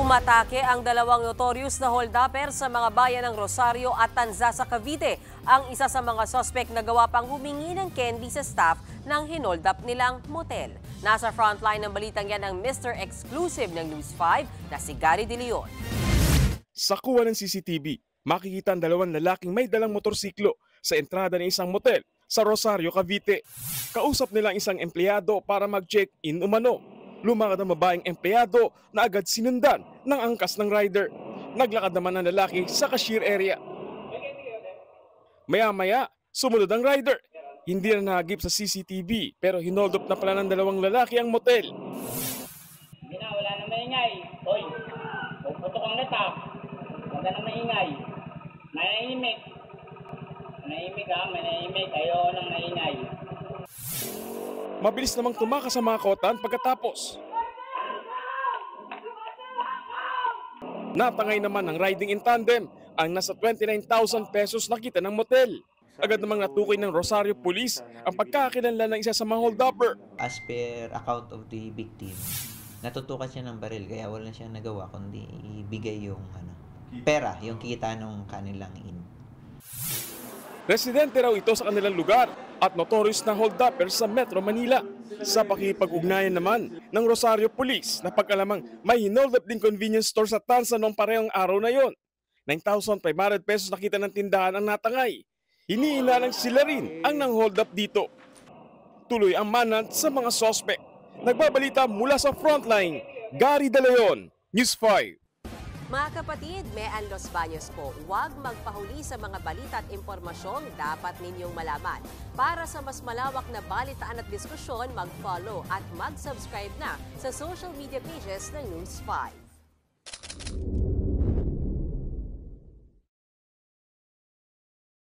Umatake ang dalawang notorious na hold-upper sa mga bayan ng Rosario at Tanza sa Cavite. Ang isa sa mga suspect na gawa pang humingi ng candy sa staff ng hinold up nilang motel. Nasa frontline ng balitang yan ang Mr. Exclusive ng News 5 na si Gary De Leon. Sa kuha ng CCTV, makikita ang dalawang lalaking may dalang motorsiklo sa entrada ng isang motel sa Rosario, Cavite. Kausap nila ang isang empleyado para mag-check-in umano. Lumakad ang babaeng empleyado na agad sinundan ng angkas ng rider. Naglakad naman ang lalaki sa cashier area. Maya-maya, sumunod ang rider. Hindi na nahagip sa CCTV pero hinold up na pala ng dalawang lalaki ang motel. Hindi na, wala nang maingay. Hoy, putok ang letap. Wala nang maingay. Manahimik. Manahimik ha, manahimik. Ayaw nang maingay. Mabilis namang tumakas sa mga kotan pagkatapos. Natangay naman ng riding in tandem ang nasa 29,000 pesos na kita ng motel. Agad namang natukoy ng Rosario Police ang pagkakakilanlan ng isa sa mga hold-upper. As per account of the victim, natutukan siya ng baril kaya wala siyang nagawa kundi ibigay yung pera, yung kita ng kanilang inn. Residente raw ito sa kanilang lugar at notorious na hold-upper sa Metro Manila. Sa pakikipag-ugnayan naman ng Rosario Police na pag-alamang may hinold up din convenience store sa Tanza noong parehong araw na yon. 9,500 pesos na kita ng tindahan ang natangay. Hiniinalang sila rin ang nang-hold up dito. Tuloy ang manhunt sa mga sospek. Nagbabalita mula sa frontline, Gary De Leon, News 5. Mga kapatid, Mean Los Baños po, huwag magpahuli sa mga balita at impormasyong dapat ninyong malaman. Para sa mas malawak na balitaan at diskusyon, mag-follow at mag-subscribe na sa social media pages ng News 5.